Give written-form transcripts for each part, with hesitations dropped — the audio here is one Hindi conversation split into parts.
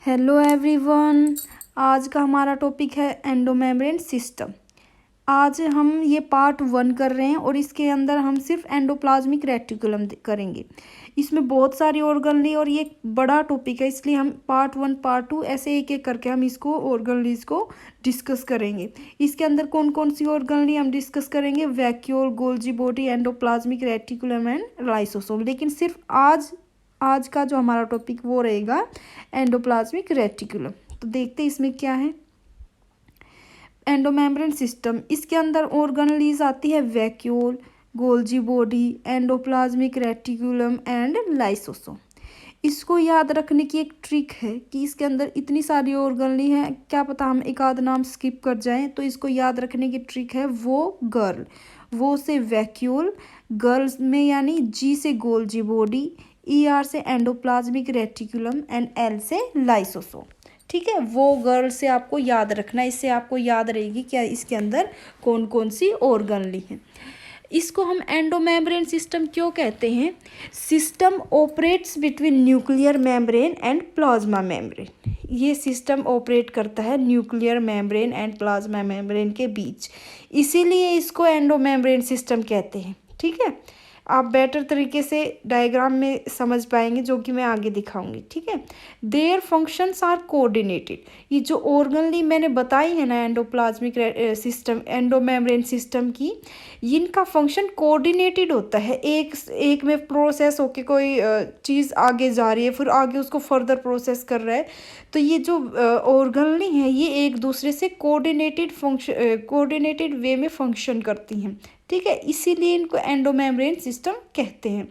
Hello everyone. आज का हमारा टॉपिक है एंडोमेम्ब्रेन सिस्टम। आज हम ये पार्ट 1 कर रहे हैं और इसके अंदर हम सिर्फ एंडोप्लाज्मिक रेटिकुलम करेंगे। इसमें बहुत सारी ऑर्गनली और ये एक बड़ा टॉपिक है, इसलिए हम पार्ट 1 पार्ट 2 ऐसे एक एक करके हम इसको ऑर्गनलीज को डिस्कस करेंगे। इसके अंदर कौन कौन सी ऑर्गनली हम डिस्कस करेंगे? Vacuole, Golgi body, endoplasmic reticulum and lysosome. लेकिन सिर्फ आज का जो हमारा टॉपिक वो रहेगा एंडोप्लाज्मिक रेटिकुलम। तो देखते हैं इसमें क्या है। एंडोमेम्ब्रेन सिस्टम, इसके अंदर ऑर्गनलीज आती है vacuole, Golgi body, endoplasmic reticulum and lysosome. इसको याद रखने की एक ट्रिक है कि इसके अंदर इतनी सारी ऑर्गनली हैं, क्या पता हम एक आध नाम स्किप कर जाएं, तो इसको याद रखने की ट्रिक है वो से वैक्यूल, गर्ल्स में यानी जी से गोल्जी बॉडी, ER से एंडोप्लाज्मिक रेटिकुलम एंड L से लाइसोसोम। ठीक है, वो गर्ल से आपको याद रखना, इससे आपको याद रहेगी क्या इसके अंदर कौन कौन सी ऑर्गनली हैं। इसको हम एंडोमेम्ब्रेन सिस्टम क्यों कहते हैं? System operates between nuclear membrane and plasma membrane. ये सिस्टम ऑपरेट करता है nuclear membrane and plasma membrane के बीच, इसीलिए इसको एंडोमेम्ब्रेन सिस्टम कहते हैं। ठीक है, आप बेटर तरीके से डायग्राम में समझ पाएंगे, जो कि मैं आगे दिखाऊंगी। ठीक है, देयर फंक्शंस आर कोऑर्डिनेटेड। ये जो ऑर्गनली मैंने बताई है ना एंडोप्लाज्मिक सिस्टम, एंडोमेम्ब्रेन सिस्टम की, इनका फंक्शन कोऑर्डिनेटेड होता है। एक में प्रोसेस होके कोई चीज़ आगे जा रही है, फिर आगे उसको फर्दर प्रोसेस कर रहा है। तो ये जो ऑर्गनली है ये एक दूसरे से कोऑर्डिनेटेड वे में फंक्शन करती हैं। ठीक है, इसीलिए इनको एंडोमेम्ब्रेन सिस्टम कहते हैं।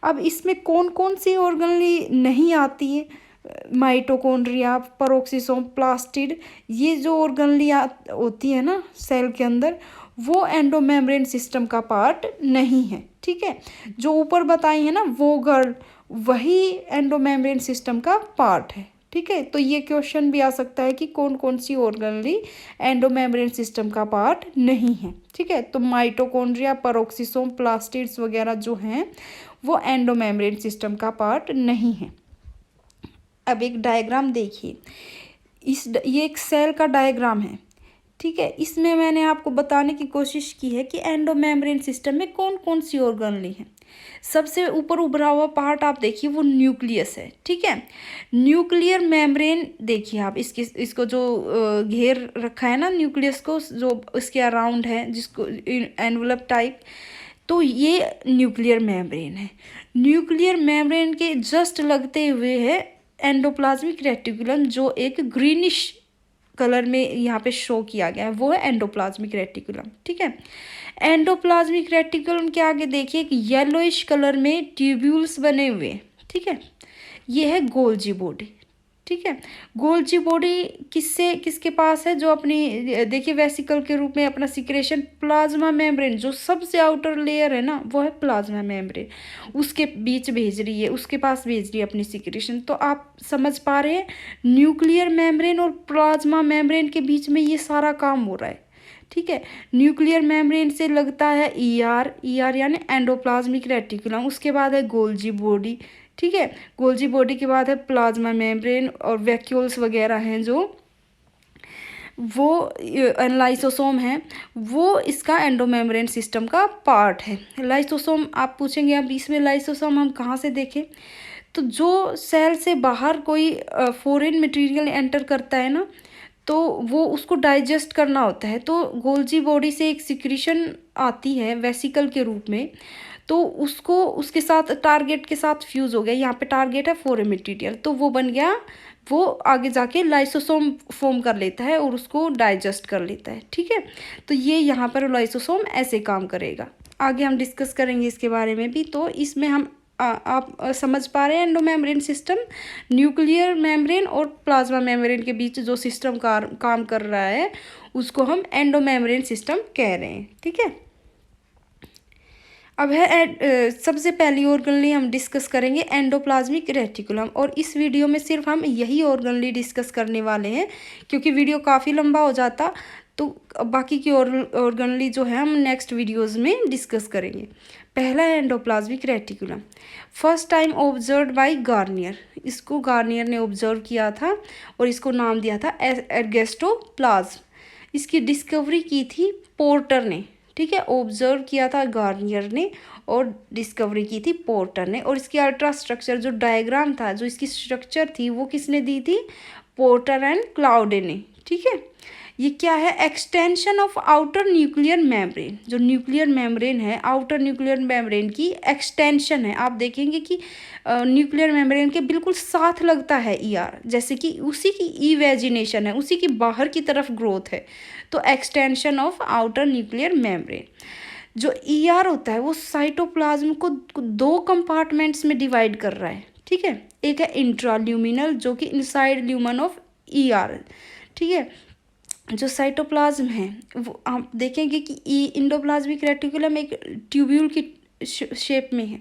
अब इसमें कौन कौन सी ऑर्गनली नहीं आती है? माइटोकॉन्ड्रिया, पेरोक्सिसोम, प्लास्टिड, ये जो ऑर्गनली होती है ना सेल के अंदर, वो एंडोमेम्ब्रेन सिस्टम का पार्ट नहीं है। ठीक है, जो ऊपर बताई है ना वो गर्ल, वही एंडोमेम्ब्रेन सिस्टम का पार्ट है। ठीक है, तो ये क्वेश्चन भी आ सकता है कि कौन कौन सी ऑर्गनली एंडोमेम्ब्रेन सिस्टम का पार्ट नहीं है। ठीक है, तो माइटोकॉन्ड्रिया, पेरोक्सिसोम, प्लास्टिड्स वगैरह जो हैं वो एंडोमेम्ब्रेन सिस्टम का पार्ट नहीं है। अब एक डायग्राम देखिए, ये एक सेल का डायग्राम है। ठीक है, इसमें मैंने आपको बताने की कोशिश की है कि एंडोमेम्ब्रेन सिस्टम में कौन कौन सी ऑर्गनली हैं। सबसे ऊपर उभरा हुआ पार्ट आप देखिए, वो न्यूक्लियस है। ठीक है, न्यूक्लियर मेम्ब्रेन देखिए आप, इसको जो घेर रखा है ना न्यूक्लियस को, जो इसके अराउंड है, जिसको एनवलप टाइप, तो ये न्यूक्लियर मेम्ब्रेन है। न्यूक्लियर मेम्ब्रेन के जस्ट लगते हुए है एंडोप्लाज्मिक रेटिकुलम, जो एक ग्रीनिश कलर में यहाँ पे शो किया गया है, वो है एंडोप्लाज्मिक रेटिकुलम। ठीक है, एंडोप्लाज्मिक रेटिकुलम के आगे देखिए एक येलोइश कलर में ट्यूब्यूल्स बने हुए। ठीक है, ये है गोल्जी बॉडी। ठीक है, गोल्जी बॉडी किसके पास है? जो अपनी देखिए वेसिकल के रूप में अपना सिक्रेशन प्लाज्मा मेम्ब्रेन, जो सबसे आउटर लेयर है ना वो है प्लाज्मा मेम्ब्रेन, उसके बीच भेज रही है, उसके पास भेज रही है अपनी सिक्रेशन। तो आप समझ पा रहे हैं, न्यूक्लियर मेम्ब्रेन और प्लाज्मा मेम्ब्रेन के बीच में ये सारा काम हो रहा है। ठीक है, न्यूक्लियर मेम्ब्रेन से लगता है ER यानी एंडोप्लाज्मिक रेटिकुलम, उसके बाद है गोल्जी बॉडी। ठीक है, गोल्जी बॉडी के बाद है प्लाज्मा मेम्ब्रेन और वैक्यूल्स वगैरह हैं, जो वो लाइसोसोम है, वो इसका एंडोमेम्ब्रेन सिस्टम का पार्ट है। लाइसोसोम आप पूछेंगे अब इसमें लाइसोसोम हम कहाँ से देखें? तो जो सेल से बाहर कोई फॉरेन मटेरियल एंटर करता है ना, तो वो उसको डाइजेस्ट करना होता है। तो गोल्जी बॉडी से एक सिक्रीशन आती है वेसिकल के रूप में, तो उसको उसके साथ टारगेट के साथ फ्यूज़ हो गया। यहाँ पे टारगेट है फॉरेन मटेरियल, तो वो बन गया, वो आगे जाके लाइसोसोम फॉर्म कर लेता है और उसको डाइजेस्ट कर लेता है। ठीक है, तो ये यहाँ पर लाइसोसोम ऐसे काम करेगा। आगे हम डिस्कस करेंगे इसके बारे में भी। तो इसमें हम आप समझ पा रहे हैं एंडोमेम्ब्रेन सिस्टम, न्यूक्लियर मेम्ब्रेन और प्लाज्मा मेम्ब्रेन के बीच जो सिस्टम काम कर रहा है उसको हम एंडोमेम्ब्रेन सिस्टम कह रहे हैं। ठीक है, अब है सबसे पहली ऑर्गनली हम डिस्कस करेंगे एंडोप्लाज्मिक रेटिकुलम, और इस वीडियो में सिर्फ हम यही ऑर्गनली डिस्कस करने वाले हैं, क्योंकि वीडियो काफ़ी लंबा हो जाता, तो बाकी की ऑर्गनली जो है हम नेक्स्ट वीडियोस में डिस्कस करेंगे। पहला है endoplasmic reticulum, first time observe by Garnier, इसको गार्नियर ने ऑब्जर्व किया था और इसको नाम दिया था एर्गेस्टोप्लाज्म। इसकी डिस्कवरी की थी पोर्टर ने, ठीक है, ऑब्जर्व किया था गार्नियर ने और डिस्कवरी की थी पोर्टर ने। और इसकी अल्ट्रा स्ट्रक्चर जो डायग्राम था, जो इसकी स्ट्रक्चर थी, वो किसने दी थी? पोर्टर एंड क्लाउडे ने, ठीक है। ये क्या है? Extension of outer nuclear membrane, जो न्यूक्लियर मेम्ब्रेन है, आउटर न्यूक्लियर मेम्ब्रेन की एक्सटेंशन है। आप देखेंगे कि न्यूक्लियर मेम्ब्रेन के बिल्कुल साथ लगता है ईआर, जैसे कि उसी की इवेजिनेशन है, उसी की बाहर की तरफ ग्रोथ है। तो extension of outer nuclear membrane. जो ईआर होता है वो साइटोप्लाज्म को दो कंपार्टमेंट्स में डिवाइड कर रहा है, ठीक है। एक है इंट्राल्यूमिनल, जो कि इनसाइड ल्यूमन ऑफ ईआर, ठीक है। जो साइटोप्लाज्म है वो आप देखेंगे कि इंडोप्लाज्मिक रेटिकुलम एक ट्यूब्यूल की शेप में है।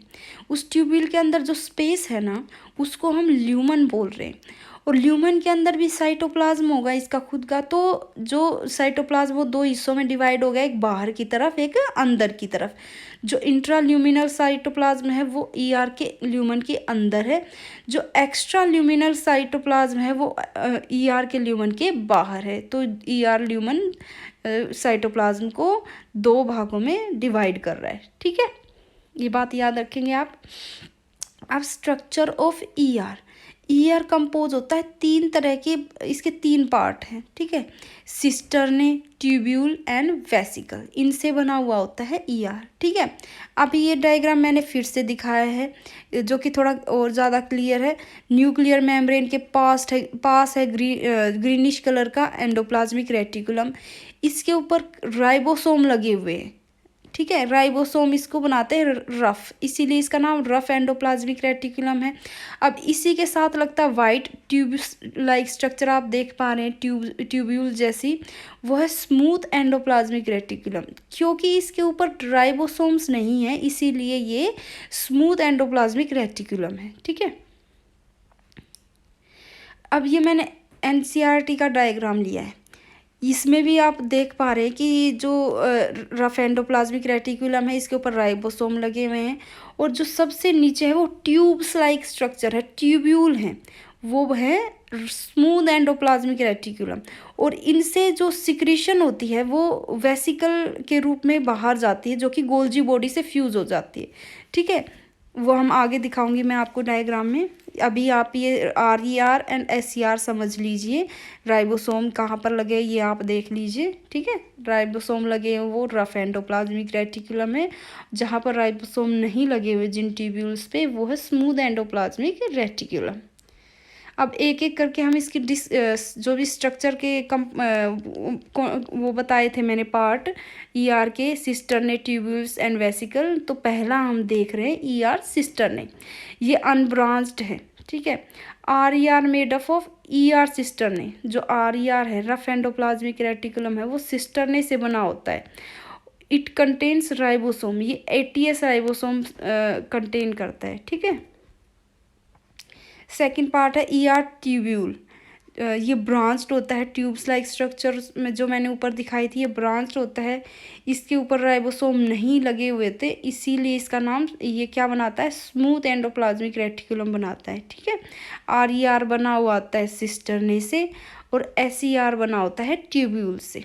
उस ट्यूब्यूल के अंदर जो स्पेस है ना, उसको हम ल्यूमन बोल रहे हैं। और ल्यूमन के अंदर भी साइटोप्लाज्म होगा इसका खुद का। तो जो साइटोप्लाज्म वो दो हिस्सों में डिवाइड हो गया, एक बाहर की तरफ, एक अंदर की तरफ। जो इंट्राल्यूमिनल साइटोप्लाज्म है वो ईआर के ल्यूमन के अंदर है। जो एक्स्ट्रा ल्यूमिनल साइटोप्लाज्म है वो ईआर के ल्यूमन के बाहर है। तो ईआर ल्यूमन साइटोप्लाज्म को दो भागों में डिवाइड कर रहा है, ठीक है। ये बात याद रखेंगे आप। अब structure of ER, ER compose होता है तीन तरह के, इसके तीन पार्ट हैं, ठीक है। सिस्टर्ने, ट्यूब्यूल एंड वेसिकल, इनसे बना हुआ होता है ईआर, ठीक है। अभी ये डायग्राम मैंने फिर से दिखाया है, जो कि थोड़ा और ज़्यादा क्लियर है। न्यूक्लियर मेम्ब्रेन के पास है ग्रीनिश कलर का एंडोप्लाज्मिक रेटिकुलम। इसके ऊपर राइबोसोम लगे हुए हैं, ठीक है। राइबोसोम इसको बनाते हैं रफ, इसीलिए इसका नाम रफ एंडोप्लाज्मिक रेटिकुलम है। अब इसी के साथ लगता है वाइट ट्यूब लाइक स्ट्रक्चर, आप देख पा रहे हैं ट्यूब्यूल जैसी, वो है स्मूथ एंडोप्लाज्मिक रेटिकुलम। क्योंकि इसके ऊपर राइबोसोम्स नहीं है, इसीलिए ये स्मूथ एंडोप्लाज्मिक रेटिकुलम है, ठीक है। अब ये मैंने एनसीईआरटी का डायग्राम लिया है, इसमें भी आप देख पा रहे हैं कि जो रफ एंडोप्लाज्मिक रेटिकुलम है, इसके ऊपर राइबोसोम लगे हुए हैं। और जो सबसे नीचे है वो ट्यूब्स लाइक स्ट्रक्चर है, ट्यूब्यूल हैं, वो है स्मूथ एंडोप्लाज्मिक रेटिकुलम। और इनसे जो सिक्रीशन होती है वो वेसिकल के रूप में बाहर जाती है, जो कि गोल्जी बॉडी से फ्यूज़ हो जाती है, ठीक है। वो हम आगे दिखाऊंगी मैं आपको डायग्राम में। अभी आप ये आर एंड एस समझ लीजिए। राइबोसोम कहाँ पर लगे ये आप देख लीजिए, ठीक है। राइबोसोम लगे हैं वो रफ एंडोप्लाज्मिक रेटिकुलम है। जहाँ पर राइबोसोम नहीं लगे हुए जिन ट्यूब्यूल्स पे, वो है स्मूथ एंडोप्लाज्मिक रेटिकुलम। अब एक एक करके हम इसकी जो भी स्ट्रक्चर के वो बताए थे मैंने पार्ट ईआर के, सिस्टर्ने, ट्यूब्यूल्स एंड वेसिकल। तो पहला हम देख रहे हैं ईआर सिस्टर्ने, ये अनब्रांच्ड है, ठीक है। R E R made up of ER cisternae, जो आर ई आर है रफ एंडोप्लाज्मिक रेटिकुलम है, वो सिस्टर्ने से बना होता है। इट कंटेन्स राइबोसोम, ये 80s राइबोसोम कंटेन करता है, ठीक है। सेकेंड पार्ट है ईआर ट्यूब्यूल, ये ब्रांच्ड होता है। ट्यूब्स लाइक स्ट्रक्चर में जो मैंने ऊपर दिखाई थी, ये ब्रांच्ड होता है। इसके ऊपर राइबोसोम नहीं लगे हुए थे, इसीलिए इसका नाम ये क्या बनाता है? स्मूथ एंडोप्लाज्मिक रेटिकुलम बनाता है, ठीक है। आर ई आर बना हुआ आता है सिस्टर्ने से, और एस ई आर बना होता है ट्यूब्यूल से।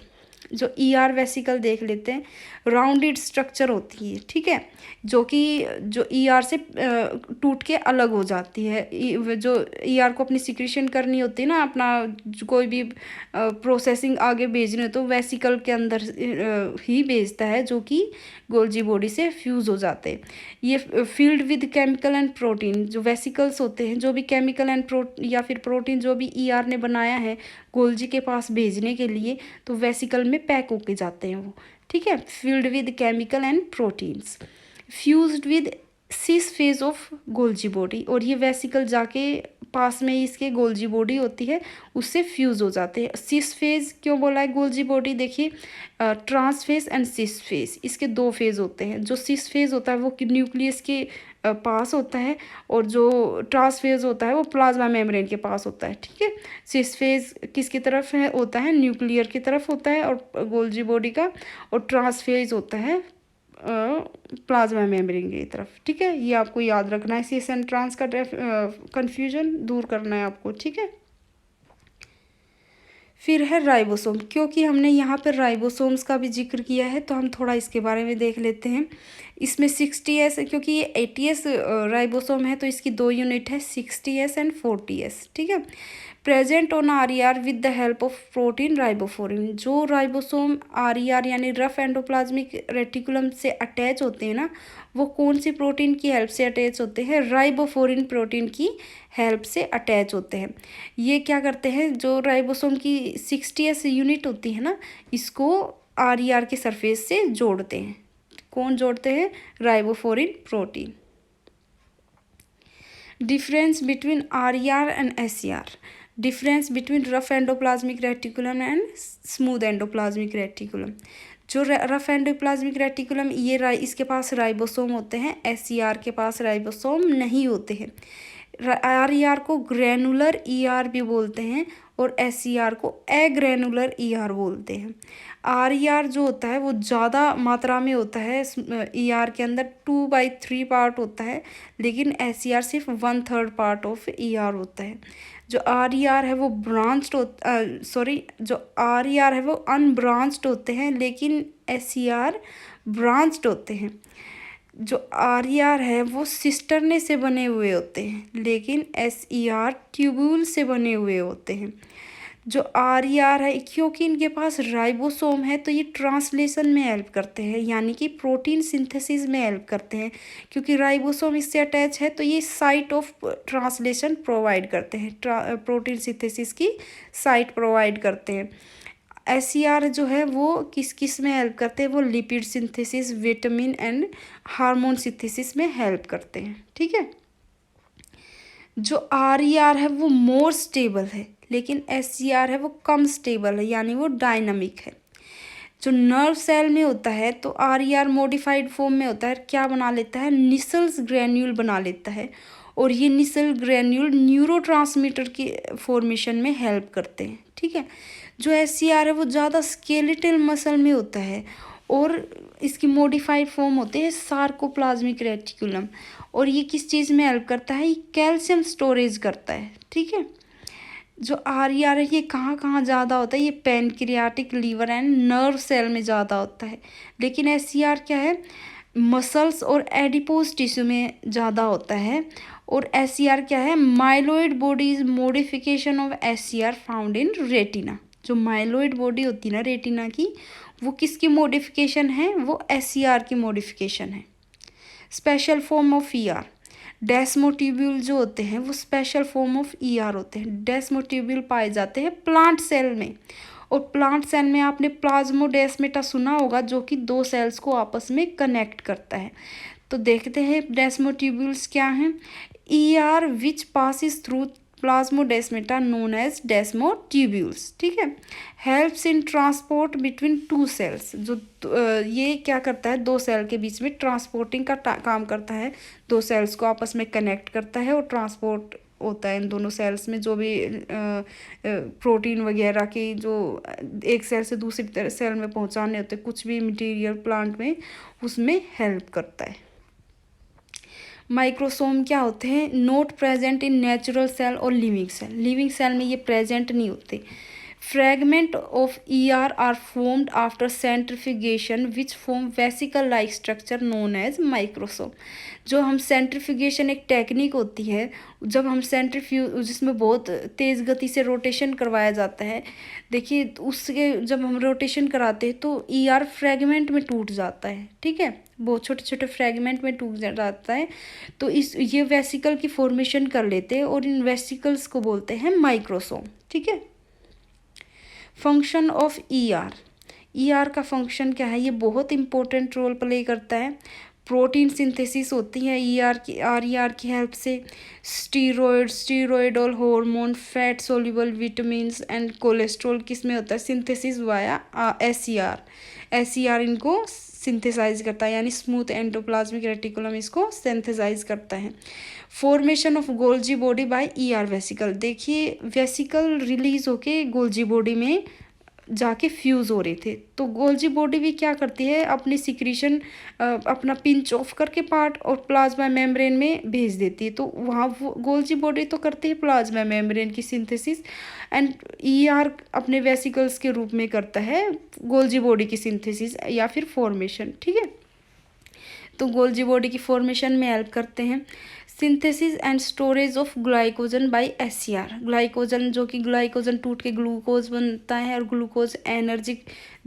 जो ई आर वेसिकल देख लेते हैं, राउंडेड स्ट्रक्चर होती है, ठीक है, जो ई आर से टूट के अलग हो जाती है। जो ई आर को अपनी सिक्रीशन करनी होती है ना, अपना कोई भी प्रोसेसिंग आगे भेजनी हो, तो वेसिकल के अंदर ही भेजता है, जो कि गोल्जी बॉडी से फ्यूज़ हो जाते हैं। ये field with chemical and protein, जो वेसिकल्स होते हैं, जो भी केमिकल एंड या फिर प्रोटीन जो भी ई आर ने बनाया है गोल्जी के पास भेजने के लिए, तो वेसिकल में पैक होके जाते हैं वो, ठीक है। Filled with chemical and proteins, fused with cis phase of Golgi body, और ये वेसिकल जाके पास में ही इसके गोल्जी बॉडी होती है, उससे फ्यूज़ हो जाते हैं। सिस फेज क्यों बोला है गोल्जी बॉडी? देखिए, trans phase and cis phase, इसके दो फेज होते हैं। जो सिस फेज होता है वो न्यूक्लियस के पास होता है, और जो ट्रांस फेज होता है वो प्लाज्मा मेम्ब्रेन के पास होता है, ठीक है। सिस फेज किसकी तरफ है होता है? न्यूक्लियर की तरफ होता है और गोल्जी बॉडी का, और ट्रांस फेज होता है प्लाज्मा मेम्ब्रेन की तरफ। ठीक है, ये आपको याद रखना है, सीस एंड ट्रांस का कन्फ्यूजन दूर करना है आपको। ठीक है, फिर है राइबोसोम। क्योंकि हमने यहाँ पर राइबोसोम्स का भी जिक्र किया है तो हम थोड़ा इसके बारे में देख लेते हैं। इसमें 60S, क्योंकि ये 80S राइबोसोम है तो इसकी 2 यूनिट है, 60S एंड 40S। ठीक है, present on RER with the help of protein ribophorin. जो राइबोसोम RER यानी रफ एंडोप्लाज्मिक रेटिकुलम से अटैच होते हैं ना, वो कौन सी प्रोटीन की हेल्प से अटैच होते हैं? राइबोफोरिन प्रोटीन की हेल्प से अटैच होते हैं। ये क्या करते हैं, जो राइबोसोम की 60S यूनिट होती है ना, इसको RER के सरफेस से जोड़ते हैं। कौन जोड़ते हैं? Ribophorin protein. Difference between RER and SER। Difference between rough endoplasmic reticulum and smooth endoplasmic reticulum. जो रफ एंडोप्लाज्मिक रेटिकुलम ये इसके पास राइबोसोम होते हैं, SER के पास राइबोसोम नहीं होते हैं। RER को ग्रैनुलर ER भी बोलते हैं और SER को एग्रैनुलर ER बोलते हैं। RER जो होता है वो ज़्यादा मात्रा में होता है, ER के अंदर 2/3 पार्ट होता है, लेकिन SER सिर्फ 1/3 पार्ट ऑफ ER होता है। जो RER है वो जो RER है वो अनब्रांच्ड होते हैं, लेकिन SER ब्रांच्ड होते हैं। जो RER है वो सिस्टरने से बने हुए होते हैं, लेकिन SER ट्यूब्यूल से बने हुए होते हैं। जो RER है, क्योंकि इनके पास राइबोसोम है तो ये ट्रांसलेशन में हेल्प करते हैं, यानी कि प्रोटीन सिंथेसिस में हेल्प करते हैं। क्योंकि राइबोसोम इससे अटैच है तो ये साइट ऑफ ट्रांसलेशन प्रोवाइड करते हैं, प्रोटीन सिंथेसिस की साइट प्रोवाइड करते हैं। SER जो है वो किस किस में हेल्प करते हैं? वो lipid synthesis, vitamin and hormone synthesis में हेल्प करते हैं। ठीक है, जो RER है वो मोर स्टेबल है, लेकिन SER है वो कम स्टेबल है, यानी वो डायनामिक है। जो नर्व सेल में होता है तो RER मॉडिफाइड फॉर्म में होता है, क्या बना लेता है? निसल्स ग्रैन्यूल बना लेता है, और ये निसल ग्रैन्यूल न्यूरोट्रांसमीटर की फॉर्मेशन में हेल्प करते हैं। ठीक है, जो SER है वो ज़्यादा स्केलेटल मसल में होता है और इसकी मॉडिफाइड फॉर्म होते हैं सार्कोप्लाज्मिक रेटिकुलम, और ये किस चीज़ में हेल्प करता है? ये कैल्शियम स्टोरेज करता है। ठीक है, जो RER है ये कहाँ कहाँ ज़्यादा होता है? ये pancreatic, liver and nerve cell में ज़्यादा होता है, लेकिन SER क्या है? मसल्स और एडिपोज टिश्यू में ज़्यादा होता है। और SER क्या है? Myeloid bodies modification of SER found in retina. जो माइलोइड बॉडी होती है ना रेटिना की, वो किसकी मॉडिफिकेशन है? वो SER की मॉडिफिकेशन है। स्पेशल फॉर्म ऑफ ER, डेस्मोट्यूब्यूल जो होते हैं वो स्पेशल फॉर्म ऑफ ER होते हैं। डेस्मोट्यूब्यूल पाए जाते हैं प्लांट सेल में, और प्लांट सेल में आपने प्लाज्मोडेस्मेटा सुना होगा, जो कि 2 सेल्स को आपस में कनेक्ट करता है। तो देखते हैं डेस्मोट्यूब्यूल्स क्या हैं। ER which passes through plasmodesmata known as desmotubules. ठीक है, helps in transport between 2 cells. जो ये क्या करता है? 2 सेल के बीच में ट्रांसपोर्टिंग का काम करता है, 2 सेल्स को आपस में कनेक्ट करता है और ट्रांसपोर्ट होता है इन दोनों सेल्स में। जो भी प्रोटीन वगैरह की जो एक सेल से दूसरी सेल में पहुंचाने होते, कुछ भी मटेरियल प्लांट में, उसमें हेल्प करता है। माइक्रोसोम क्या होते हैं? Not present in natural cell और लिविंग सेल। लिविंग सेल में ये प्रेजेंट नहीं होते। Fragment of ER are formed after centrifugation which form vesicle like structure known as microsome. जो हम सेंट्रीफ्यूगेशन एक टेक्निक होती है, जब हम जिसमें बहुत तेज़ गति से रोटेशन करवाया जाता है, देखिए उसके जब हम रोटेशन कराते हैं तो ER फ्रेगमेंट में टूट जाता है। ठीक है, बहुत छोटे छोटे फ्रेगमेंट में टूट जाता है, तो ये वेसिकल की फॉर्मेशन कर लेते हैं और इन वेसिकल्स को बोलते हैं माइक्रोसोम। ठीक है, फंक्शन ऑफ ER का फंक्शन क्या है? ये बहुत इंपॉर्टेंट रोल प्ले करता है। प्रोटीन सिंथेसिस होती है RER की हेल्प से। Steroidal hormone, fat soluble vitamins and cholesterol किस में होता है? सिंथेसिस वाया SER इनको सिंथेसाइज करता है, यानी स्मूथ एंडोप्लाज्मिक रेटिकुलम इसको सिंथेसाइज करता है। Formation of Golgi body by ER vesicle. देखिए वेसिकल रिलीज होके गोल्जी बॉडी में जाके फ्यूज़ हो रहे थे। तो गोल्जी बॉडी भी क्या करती है, अपनी सिक्रीशन अपना पिंच ऑफ करके पार्ट और प्लाज्मा मेम्ब्रेन में भेज देती है। तो वहाँ वो गोल्जी बॉडी तो करती है प्लाज्मा मेम्ब्रेन की सिंथेसिस, एंड ईआर अपने वेसिकल्स के रूप में करता है गोल्जी बॉडी की सिंथेसिस या फिर फॉर्मेशन। ठीक है, तो गोल्जी बॉडी की फॉर्मेशन में हेल्प करते हैं। Synthesis and storage of glycogen by SCR, glycogen जो कि ग्लाइकोजन टूट के ग्लूकोज बनता है और ग्लूकोज एनर्जी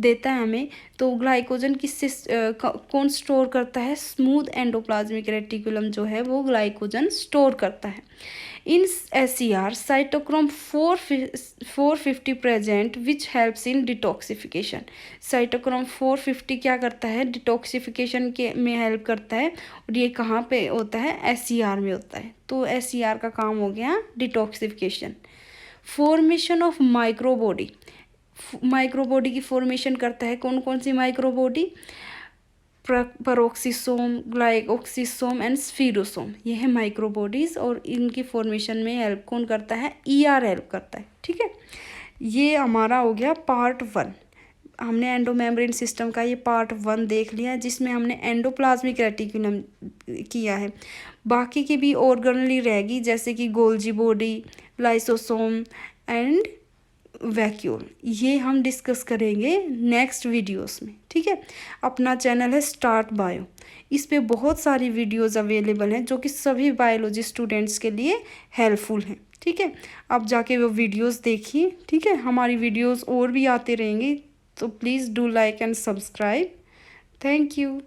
देता है हमें। तो ग्लाइकोजन किससे कौन स्टोर करता है, स्मूथ एंडोप्लाज्मिक रेटिकुलम जो है वो ग्लाइकोजन स्टोर करता है। In SCR cytochrome 450 present which helps in detoxification. Cytochrome 450 क्या करता है, डिटॉक्सिफिकेशन के में हेल्प करता है, और ये कहाँ पे होता है, एससीआर में होता है। तो एससीआर का काम हो गया detoxification. Formation of microbody, microbody की फॉर्मेशन करता है कौन कौन सी माइक्रोबॉडी, पेरोक्सिसोम, ग्लाइकोक्सिसोम एंड स्फीरोसोम, ये है माइक्रोबॉडीज, और इनकी फॉर्मेशन में हेल्प कौन करता है, ईआर हेल्प करता है। ठीक है, ये हमारा हो गया पार्ट 1। हमने एंडोमेम्ब्रेन सिस्टम का ये पार्ट 1 देख लिया, जिसमें हमने एंडोप्लाज्मिक रेटिकुलम किया है। बाकी की भी ऑर्गेनली रहेगी, जैसे कि Golgi body, lysosome and vacuole, ये हम डिस्कस करेंगे नेक्स्ट वीडियोस में। ठीक है, अपना चैनल है स्टार्ट बायो, इस पे बहुत सारी वीडियोस अवेलेबल हैं जो कि सभी बायोलॉजी स्टूडेंट्स के लिए हेल्पफुल हैं। ठीक है, आप जाके वो वीडियोस देखिए। ठीक है, हमारी वीडियोस और भी आते रहेंगी, तो please do like and subscribe. Thank you.